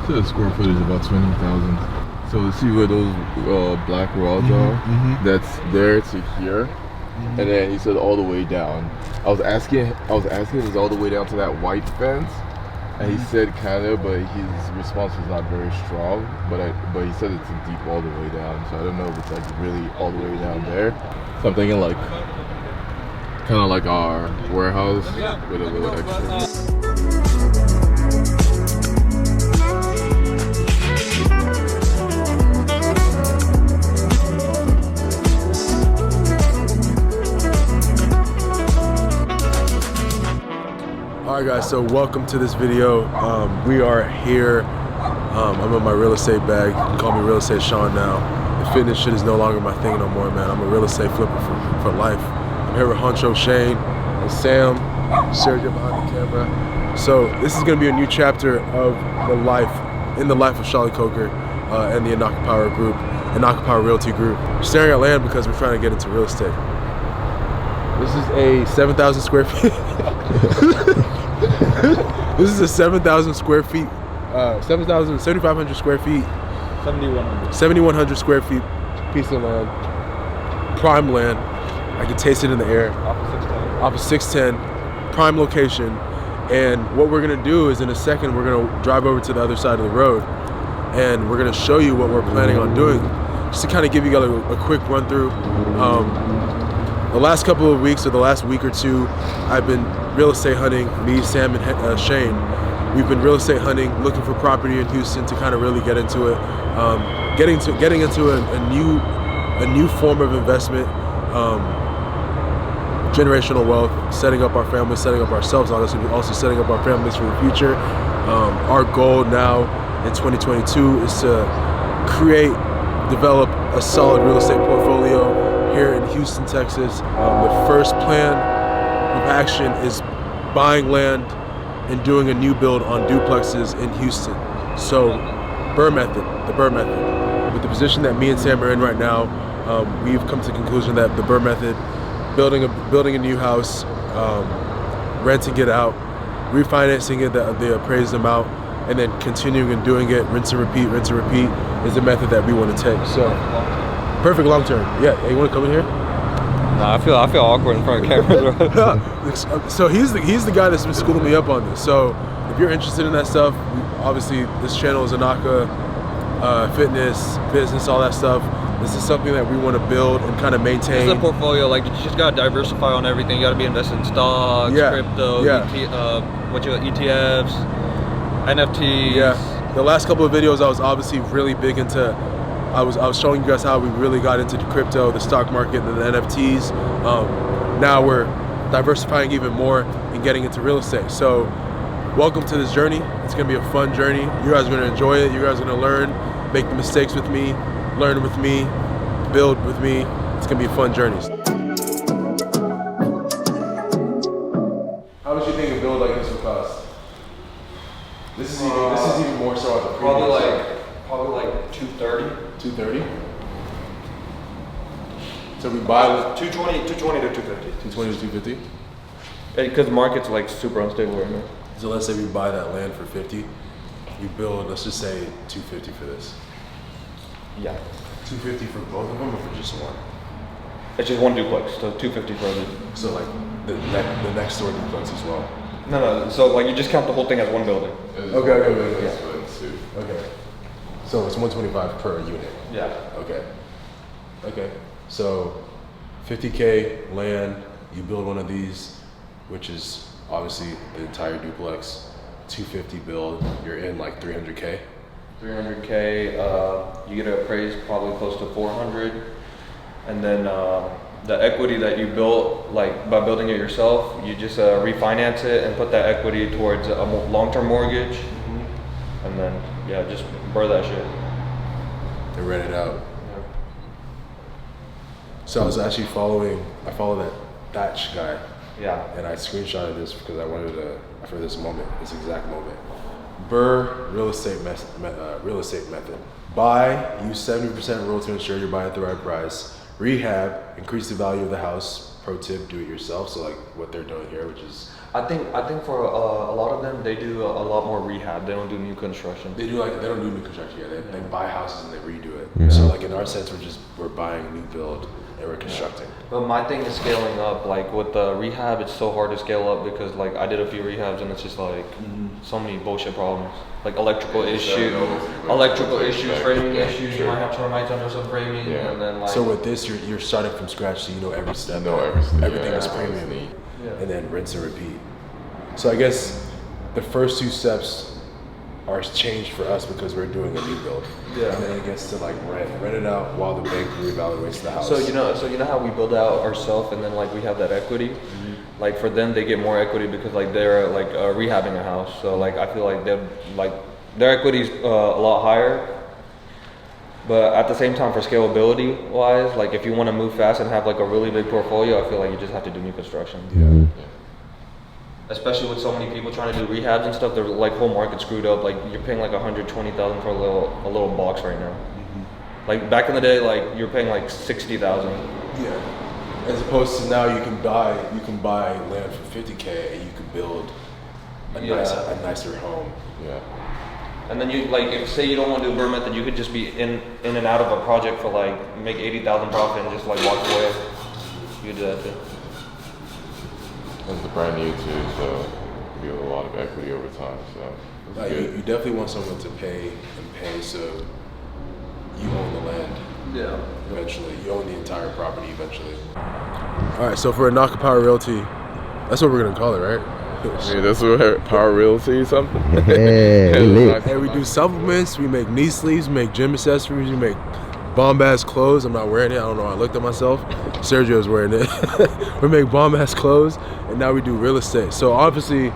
So the square footage is about 20,000. So see where those black rods are? That's there to here. And then he said all the way down. I was asking is all the way down to that white fence? And he said kind of, but his response was not very strong. But he said it's deep all the way down. So I don't know if it's like really all the way down there. So I'm thinking like kind of like our warehouse with a little extra. Alright guys, so welcome to this video. We are here. I'm in my real estate bag. You can call me Real Estate Sean now. The fitness shit is no longer my thing no more, man. I'm a real estate flipper for life. I'm here with Honcho Shane and Sam, Sergio behind the camera. So this is gonna be a new chapter of the life of Charlie Coker and the INAKA Power Group, INAKA Power Realty Group. We're staring at land because we're trying to get into real estate. This is a 7,000 square feet. This is a 7,000 square feet, 7,500 square feet, 7,100 square feet piece of land, prime land. I can taste it in the air. Off of 610, prime location. And what we're gonna do is in a second, we're gonna drive over to the other side of the road and we're gonna show you what we're planning on doing. Just to kind of give you guys a quick run through. The last couple of weeks or the last week or two, I've been real estate hunting, me, Sam, and Shane. We've been real estate hunting, looking for property in Houston to kind of really get into it. Getting into a new form of investment, generational wealth, setting up our families, setting up ourselves, honestly, also setting up our families for the future. Our goal now in 2022 is to develop a solid real estate portfolio here in Houston, Texas. The first plan of action is buying land and doing a new build on duplexes in Houston. So, the BRRRR method. With the position that me and Sam are in right now, we've come to the conclusion that the BRRRR method, building a new house, renting it out, refinancing it, the appraised amount, and then continuing and doing it, rinse and repeat, is the method that we want to take. So. Perfect long term. Yeah, you want to come in here? No, I feel awkward in front of cameras. So he's the guy that's been schooling me up on this. So if you're interested in that stuff, obviously this channel is INAKA, fitness, business, all that stuff. This is something that we want to build and kind of maintain. It's a portfolio. Like you just gotta diversify on everything. You gotta be invested in stocks, crypto, ETFs, NFTs. Yeah. The last couple of videos, I was obviously really big into. I was showing you guys how we really got into the crypto, the stock market, and the NFTs. Now we're diversifying even more and getting into real estate. So welcome to this journey. It's gonna be a fun journey. You guys are gonna enjoy it. You guys are gonna learn, make the mistakes with me, learn with me, build with me. It's gonna be a fun journey. How much do you think a build like this would cost? This is even more so at the probably like 230. 230. So we buy 220 to 250. 220 to 250. Because the market's like super unstable right now. So let's say we buy that land for 50. We build, let's just say 250 for this. Yeah. 250 for both of them or for just one? It's just one duplex, so 250 for the. So like the next door duplex as well. No. So like you just count the whole thing as one building. Okay. Yeah. Okay. So it's 125 per unit. Yeah. Okay. So 50K land, you build one of these, which is obviously the entire duplex. 250 build, you're in like 300K. 300K, you get it appraised probably close to 400, and then the equity that you built, like by building it yourself, you just refinance it and put that equity towards a long-term mortgage, and then just BRRRR that shit. And rent it out. Yeah. So I was actually followed that Thatch guy. Yeah. And I screenshotted this because I wanted to, for this moment, this exact moment. BRRRR real estate method. Buy, use 70% roll to ensure you're buying at the right price. Rehab, increase the value of the house. pro tip, do it yourself. So like what they're doing here, which is I think for a lot of them, they do a lot more rehab. They don't do new construction. they don't do new construction. Yeah, they buy houses and they redo it. So like in our sense, we're buying new build and we're constructing. But my thing is scaling up. Like with the rehab, it's so hard to scale up because like I did a few rehabs and it's just like so many bullshit problems. Like electrical issues, framing issues. You might have termites under some framing, and then like. So with this, you're starting from scratch, so you know every step. Everything is premium, and then rinse and repeat. So I guess the first two steps are changed for us because we're doing a new build. Yeah. And then it gets to like rent it out while the bank reevaluates the house. So you know how we build out ourselves and then like we have that equity. Like for them, they get more equity because like they're like rehabbing a house. So like I feel like their equity's a lot higher. But at the same time, for scalability wise, like if you want to move fast and have like a really big portfolio, I feel like you just have to do new construction. Especially with so many people trying to do rehabs and stuff, they're like whole market screwed up. Like you're paying like $120,000 for a little box right now. Like back in the day, like you're paying like $60,000. Yeah. As opposed to now, you can buy land for $50K and you can build a nicer home. Yeah. And then you like, if say you don't want to do Burma, then you could just be in and out of a project for like make 80,000 profit and just like walk away. You could do that too. It's brand new too, so you have a lot of equity over time. So You definitely want someone to pay so you own the land. Yeah. Eventually, you own the entire property eventually. All right, so for INAKA Power Realty, that's what we're gonna call it, right? yeah, that's what Power Realty or something. Hey, we do supplements, we make knee sleeves, we make gym accessories, we make bomb-ass clothes. I'm not wearing it, I don't know, I looked at myself. Sergio's wearing it. We make bomb-ass clothes, and now we do real estate. So obviously,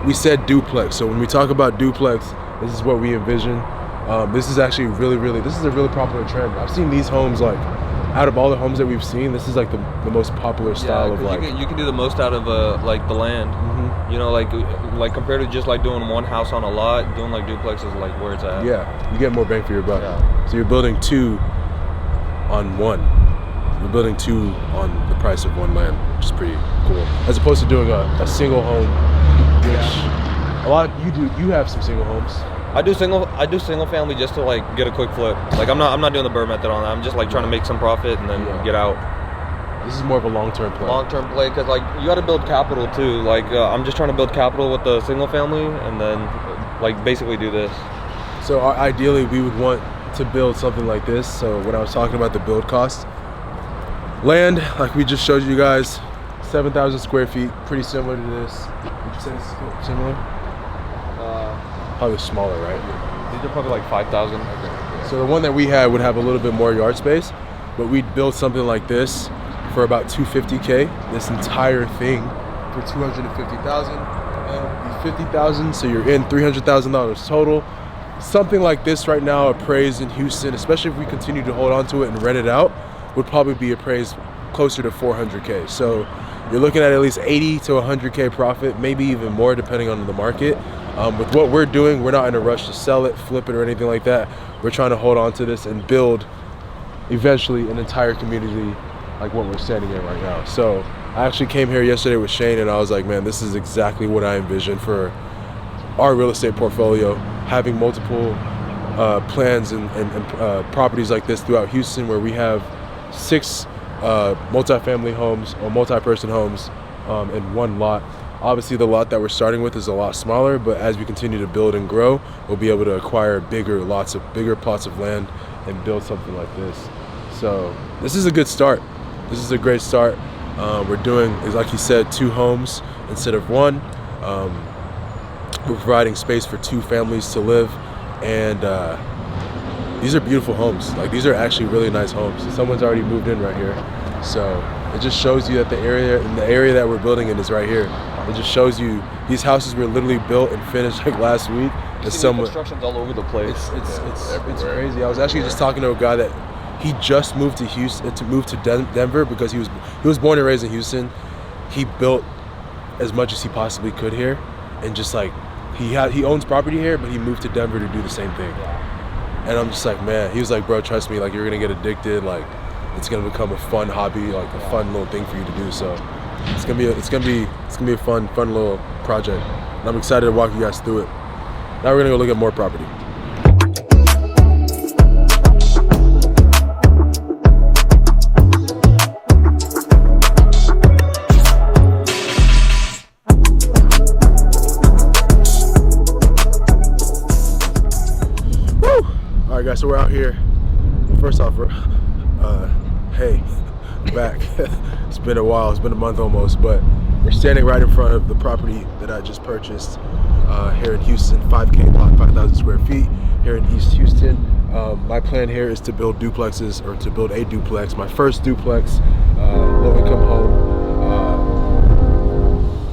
we said duplex. So when we talk about duplex, this is what we envision. This is actually this is a really popular trend. I've seen these homes like, out of all the homes that we've seen, this is like the most popular style of like. You can do the most out of like the land. You know, like compared to just like doing one house on a lot, doing like duplex is like where it's at. Yeah, you get more bang for your buck. Yeah. So you're building two on one. You're building two on the price of one land, which is pretty cool. As opposed to doing a single home, which a lot you have some single homes. I do single family just to like get a quick flip. Like I'm not doing the Burr method on that. I'm just like trying to make some profit and then get out. This is more of a long-term play. Long-term play, because like you got to build capital too. Like I'm just trying to build capital with the single family and then like basically do this. So ideally we would want to build something like this. So when I was talking about the build cost, land, like we just showed you guys, 7,000 square feet, pretty similar to this. Would you say it's similar? Probably smaller, right? These are probably like 5,000. So the one that we had would have a little bit more yard space, but we'd build something like this for about $250K. This entire thing for $250,000 and be $50,000. So you're in $300,000 total. Something like this right now appraised in Houston, especially if we continue to hold on to it and rent it out, would probably be appraised closer to $400K. So you're looking at least 80 to 100K profit, maybe even more depending on the market. With what we're doing, we're not in a rush to sell it, flip it, or anything like that. We're trying to hold on to this and build eventually an entire community like what we're standing in right now. So I actually came here yesterday with Shane and I was like, man, this is exactly what I envision for our real estate portfolio, having multiple plans and properties like this throughout Houston, where we have 6 multifamily homes or multi-person homes in one lot. Obviously the lot that we're starting with is a lot smaller, but as we continue to build and grow, we'll be able to acquire bigger plots of land and build something like this. So this is a good start. This is a great start. We're doing, like he said, 2 homes instead of 1. We're providing space for 2 families to live, and these are beautiful homes. Like, these are actually really nice homes. Someone's already moved in right here, so it just shows you that the area that we're building in is right here. It just shows you these houses were literally built and finished like last week. Construction's all over the place. It's crazy. I was actually just talking to a guy that he just moved to Houston, Denver, because he was born and raised in Houston. He built as much as he possibly could here, and just like he owns property here, but he moved to Denver to do the same thing. And I'm just like, man, he was like, bro, trust me, like you're gonna get addicted, like it's gonna become a fun hobby, like a fun little thing for you to do. So it's gonna be a fun little project. And I'm excited to walk you guys through it. Now we're gonna go look at more property. All right, guys, so we're out here. First off, hey, I'm back. It's been a while, it's been a month almost, but we're standing right in front of the property that I just purchased here in Houston, 5K lot, 5,000 square feet here in East Houston. My plan here is to build duplexes, or to build a duplex, my first duplex, low income home.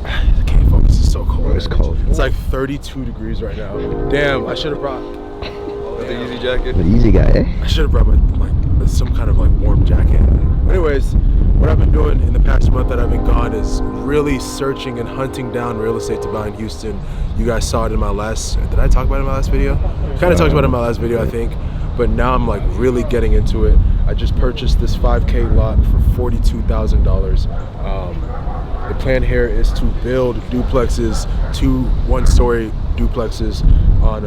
I can't focus, it's so cold. It's cold. It's like 32 degrees right now. Damn, I should have brought The easy jacket. The easy guy, eh? I should have brought some kind of warm jacket. Anyways, what I've been doing in the past month that I've been gone is really searching and hunting down real estate to buy in Houston. You guys saw it in my last, did I talk about it in my last video? Kind of talked about it in my last video, I think. But now I'm really getting into it. I just purchased this 5K lot for $42,000. The plan here is to build duplexes, two one-story duplexes on,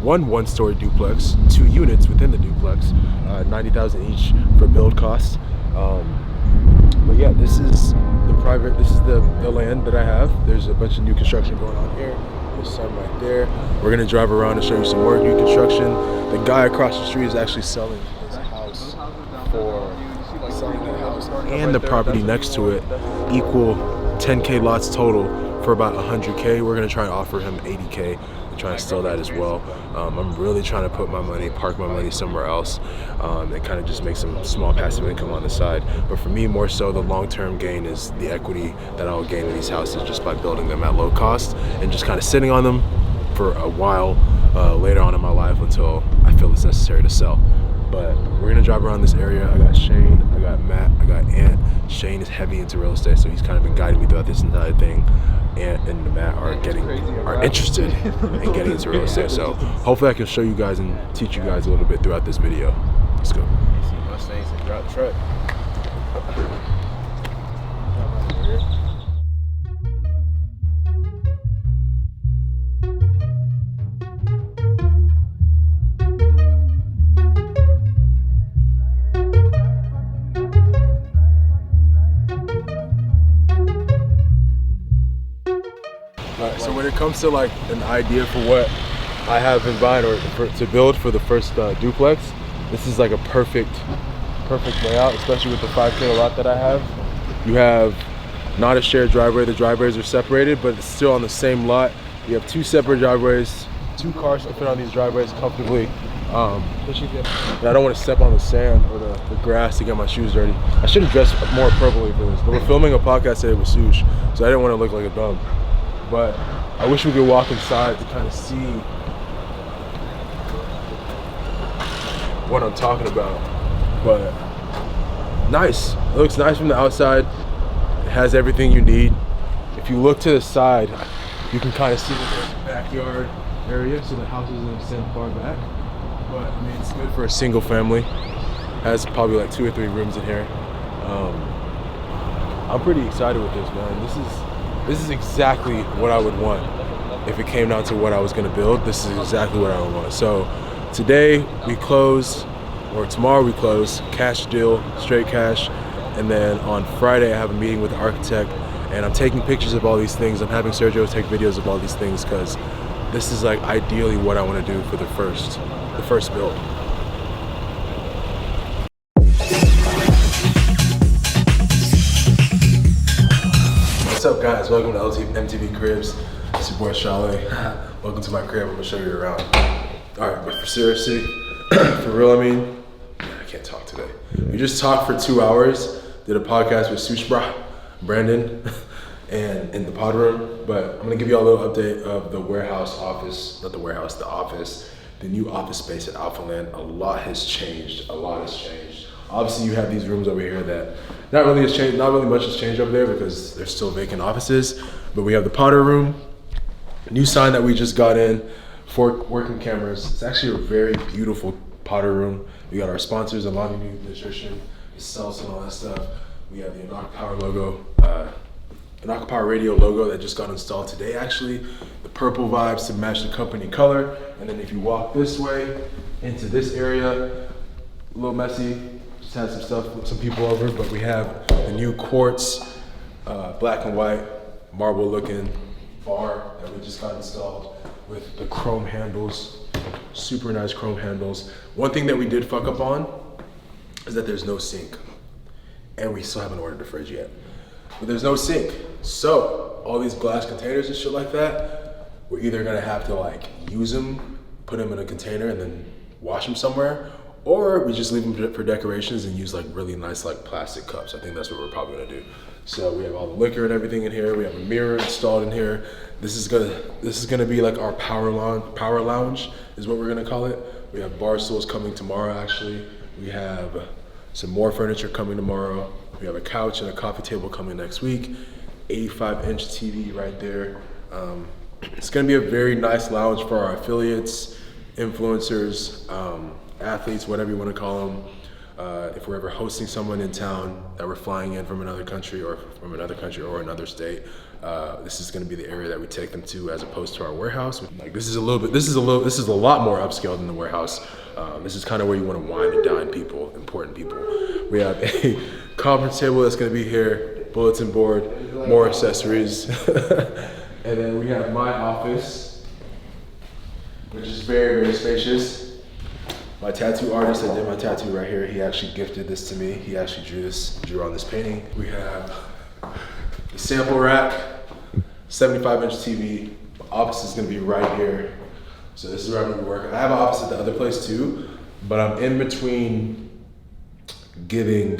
one-story duplex, 2 units within the duplex, $90,000 each for build costs. But yeah, this is the land that I have. There's a bunch of new construction going on here. There's some right there. We're gonna drive around and show you some more new construction. The guy across the street is actually selling his house and the property next to it, equal 10K lots total for about 100K. We're gonna try and offer him 80K. Trying to steal that as well. I'm really trying to park my money somewhere else, and kind of just make some small passive income on the side. But for me, more so, the long-term gain is the equity that I'll gain in these houses just by building them at low cost and just kind of sitting on them for a while later on in my life until I feel it's necessary to sell. But we're gonna drive around this area. I got Shane, I got Matt, I got Ant. Shane is heavy into real estate, so he's kind of been guiding me throughout this entire thing. Ant and Matt are interested in getting into real estate. So hopefully I can show you guys and teach you guys a little bit throughout this video. Let's go. Mustangs and drop truck. So when it comes to an idea for what I have in mind or to build for the first duplex, this is a perfect layout, especially with the 5K lot that I have. You have not a shared driveway. The driveways are separated, but it's still on the same lot. You have 2 separate driveways. 2 cars can fit on these driveways comfortably. And I don't want to step on the sand or the grass to get my shoes dirty. I should have dressed more appropriately for this, but we're filming a podcast today with Sush, so I didn't want to look like a bum. But I wish we could walk inside to kind of see what I'm talking about. But nice. It looks nice from the outside. It has everything you need. If you look to the side, you can kind of see the backyard area, so the house doesn't extend far back. But I mean, it's good for a single family. Has probably 2 or 3 rooms in here. I'm pretty excited with this, man. This is exactly what I would want if it came down to what I was gonna build. This is exactly what I would want. So today we close, or tomorrow we close, cash deal, straight cash. And then on Friday I have a meeting with the architect, and I'm taking pictures of all these things. I'm having Sergio take videos of all these things because this is ideally what I want to do for the first build. What's up, guys? Welcome to MTV Cribs. It's your boy Chalet. Welcome to my crib. I'm gonna show you around. All right, but for seriously, for real, I can't talk today. We just talked for 2 hours. Did a podcast with Sushbra, Brandon, and in the pod room. But I'm gonna give you a little update of the office, the office, the new office space at Alphaland. A lot has changed. Obviously, you have these rooms over here that not really much has changed over there because there's still vacant offices. But we have the Potter room, new sign that we just got in, 4 working cameras. It's actually a very beautiful Potter Room. We got our sponsors, Alani Nutrition, Cells and all that stuff. We have the INAKA Power logo, INAKA Power Radio logo that just got installed today actually. The purple vibes to match the company color. And then if you walk this way into this area, a little messy, just had some stuff, some people over, but we have the new quartz, black and white, marble looking bar that we just got installed with the chrome handles, super nice chrome handles. One thing that we did fuck up on is that there's no sink. And we still haven't ordered a fridge yet. But there's no sink. So all these glass containers and shit like that, we're either gonna have to like use them, put them in a container and then wash them somewhere, or we just leave them for decorations and use like really nice like plastic cups. I think that's what we're probably gonna do. So we have all the liquor and everything in here. We have a mirror installed in here. This is gonna be like our power lounge is what we're gonna call it. We have bar stools coming tomorrow actually. We have some more furniture coming tomorrow. We have a couch and a coffee table coming next week. 85-inch TV right there. It's gonna be a very nice lounge for our affiliates, influencers, athletes, whatever you wanna call them. If we're ever hosting someone in town that we're flying in from another country or another state, this is going to be the area that we take them to, as opposed to our warehouse. Like this is a lot more upscale than the warehouse. This is kind of where you want to wine and dine people, important people. We have a conference table that's going to be here, bulletin board, more accessories, and then we have my office, which is very, very spacious. My tattoo artist that did my tattoo right here, he actually gifted this to me. He actually drew on this painting. We have the sample rack, 75-inch TV. My office is gonna be right here. So this is where I'm gonna be working. I have an office at the other place too, but I'm in between giving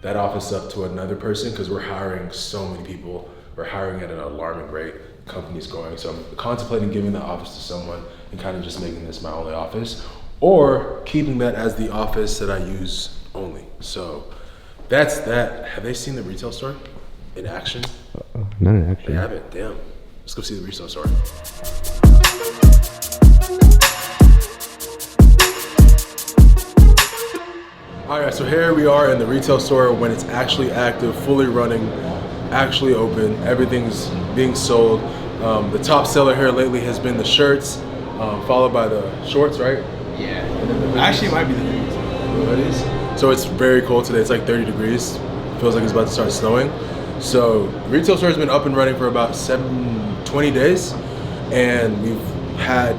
that office up to another person because we're hiring so many people. We're hiring at an alarming rate. The company's growing. So I'm contemplating giving the office to someone and kind of just making this my only office, or keeping that as the office that I use only. So that's that. Have they seen the retail store in action? Not in action. They haven't, damn. Let's go see the retail store. All right, so here we are in the retail store when it's actually active, fully running, actually open. Everything's being sold. The top seller here lately has been the shirts, followed by the shorts, right? Yeah. Actually, it might be the hoodies. So it's very cold today. It's like 30 degrees. Feels like it's about to start snowing. So the retail store has been up and running for about 20 days, and we've had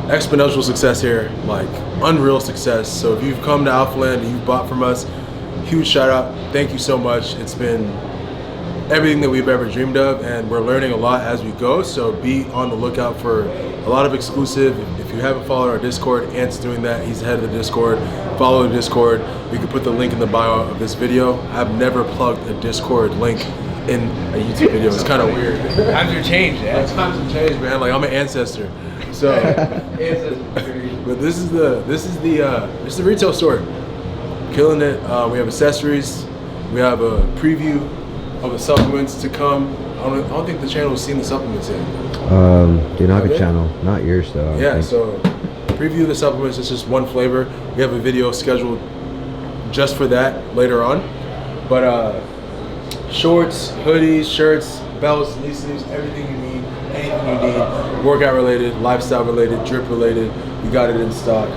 exponential success here, like unreal success. So if you've come to Alphaland and you've bought from us, huge shout out. Thank you so much. It's been everything that we've ever dreamed of, and we're learning a lot as we go. So be on the lookout for a lot of exclusive. If you haven't followed our Discord, Ant's doing that. He's the head of the Discord. Follow the Discord. We can put the link in the bio of this video. I've never plugged a Discord link in a YouTube video. It's kind of weird. Times have changed, yeah. Times have changed, man. Like I'm an ancestor. So, but this is the retail store. Killing it. We have accessories. We have a preview of the supplements to come. I don't think the channel has seen the supplements yet. The INAKA channel, not yours though. Yeah, so preview the supplements. It's just one flavor. We have a video scheduled just for that later on. But shorts, hoodies, shirts, belts, knee sleeves, everything you need, anything you need, workout related, lifestyle related, drip related, we got it in stock.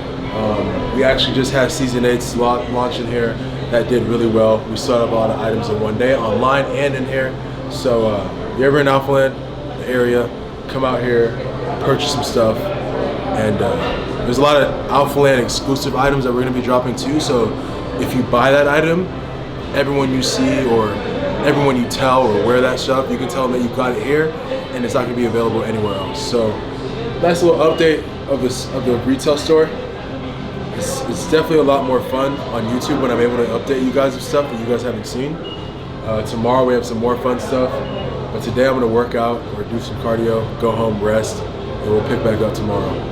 We actually just had Season 8's launch in here. That did really well. We sold up a lot of items in one day, online and in here. So if you're ever in Alphaland, the area, come out here, purchase some stuff. And there's a lot of Alphaland exclusive items that we're gonna be dropping too. So if you buy that item, everyone you see or everyone you tell or wear that stuff, you can tell them that you got it here and it's not gonna be available anywhere else. So nice little update of the retail store. It's definitely a lot more fun on YouTube when I'm able to update you guys with stuff that you guys haven't seen. Tomorrow we have some more fun stuff, but today I'm gonna work out or do some cardio, go home, rest, and we'll pick back up tomorrow.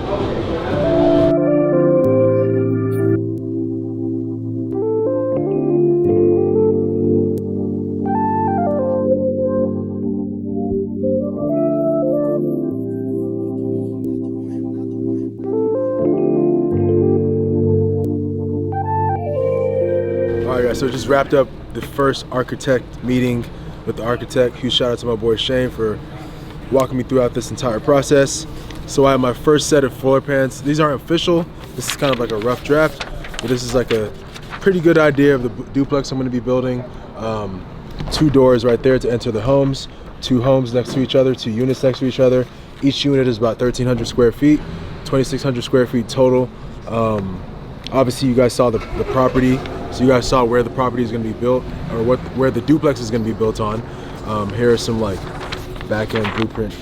So just wrapped up the first architect meeting with the architect. Huge shout out to my boy Shane for walking me throughout this entire process. So I have my first set of floor plans. These aren't official. This is kind of like a rough draft, but this is like a pretty good idea of the duplex I'm going to be building. 2 doors right there to enter the homes. 2 homes next to each other, 2 units next to each other. Each unit is about 1,300 square feet, 2,600 square feet total. Obviously you guys saw the property, so you guys saw where the property is going to be built, or where the duplex is going to be built on. Here are some like back-end blueprint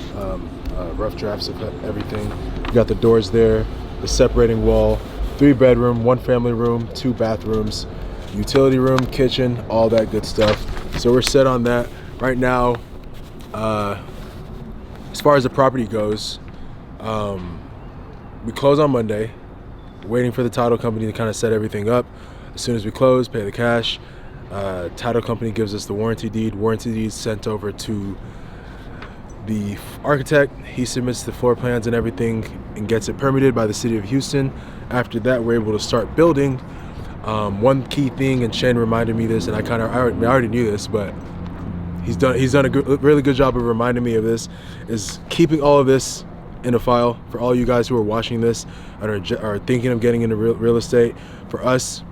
rough drafts of everything. You got the doors there, the separating wall, 3 bedroom, 1 family room, 2 bathrooms, utility room, kitchen, all that good stuff. So we're set on that right now. As far as the property goes, we close on Monday, waiting for the title company to kind of set everything up. As soon as we close, pay the cash, title company gives us the warranty deed. Warranty deed sent over to the architect. He submits the floor plans and everything and gets it permitted by the city of Houston. After that, we're able to start building. One key thing, and Shane reminded me this, and I already knew this, but he's done a really good job of reminding me of this, is keeping all of this in a file for all you guys who are watching this and are thinking of getting into real estate. For us,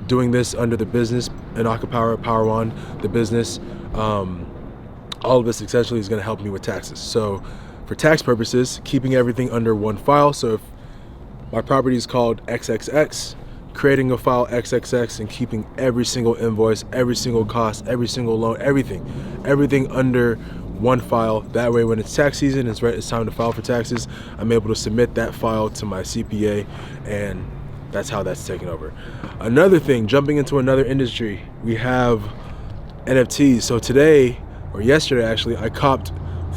doing this under the business, INAKA Power One, the business, all of this essentially is going to help me with taxes. So for tax purposes, keeping everything under one file. So if my property is called XXX, creating a file XXX and keeping every single invoice, every single cost, every single loan, everything under one file. That way when it's tax season, it's time to file for taxes, I'm able to submit that file to my CPA, and that's how that's taken over. Another thing, jumping into another industry, we have NFTs. So today, or yesterday actually, I copped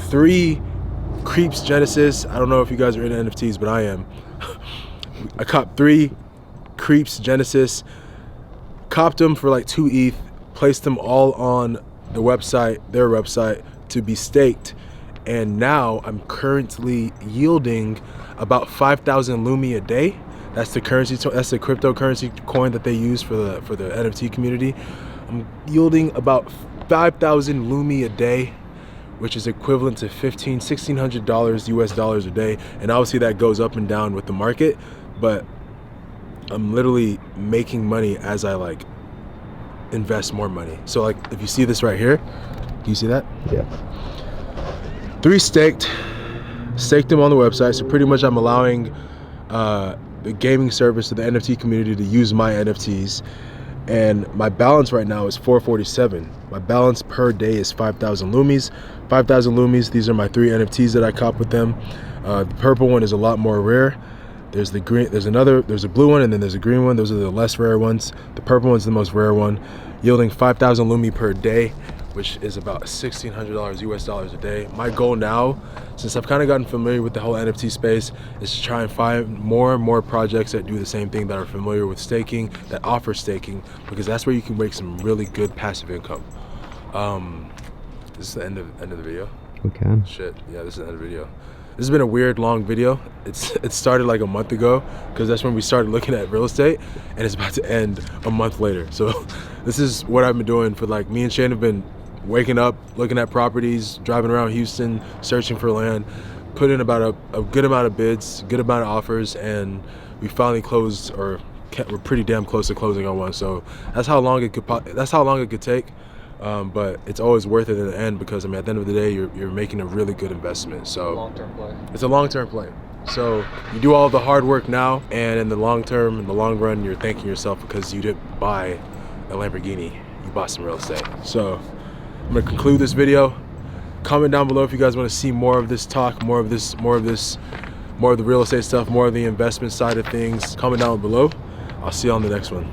3 Creeps Genesis. I don't know if you guys are into NFTs, but I am. I copped 3 Creeps Genesis, copped them for like 2 ETH, placed them all on the website, their website, to be staked, and now I'm currently yielding about 5,000 Lumi a day. That's the currency. That's the cryptocurrency coin that they use for the NFT community. I'm yielding about 5,000 Lumi a day, which is equivalent to $1,600 US dollars a day. And obviously that goes up and down with the market, but I'm literally making money as I like invest more money. So like if you see this right here, do you see that? Yeah. 3 staked them on the website. So pretty much I'm allowing the gaming service to the NFT community to use my NFTs. And my balance right now is 447. My balance per day is 5,000 Lumis. 5,000 Lumis, these are my 3 NFTs that I cop with them. The purple one is a lot more rare. There's the green, there's a blue one, and then there's a green one. Those are the less rare ones. The purple one's the most rare one, yielding 5,000 Lumi per day, which is about $1,600 US dollars a day. My goal now, since I've kind of gotten familiar with the whole NFT space, is to try and find more and more projects that do the same thing, that are familiar with staking, that offer staking, because that's where you can make some really good passive income. This is the end of the video. Okay. Shit, yeah, this is the end of the video. This has been a weird long video. It started like a month ago, because that's when we started looking at real estate, and it's about to end a month later. So this is what I've been doing for, like, me and Shane have been waking up, looking at properties, driving around Houston, searching for land, put in about a good amount of bids, good amount of offers, and we finally closed, or we're pretty damn close to closing on one. So that's how long it could take. But it's always worth it in the end, because I mean, at the end of the day, you're making a really good investment. So Long-term play. it's a long-term play. So you do all the hard work now, and in the long term, in the long run, you're thanking yourself because you didn't buy a Lamborghini, you bought some real estate. So I'm gonna conclude this video. Comment down below if you guys want to see more of this talk, more of the real estate stuff, more of the investment side of things. Comment down below. I'll see you on the next one.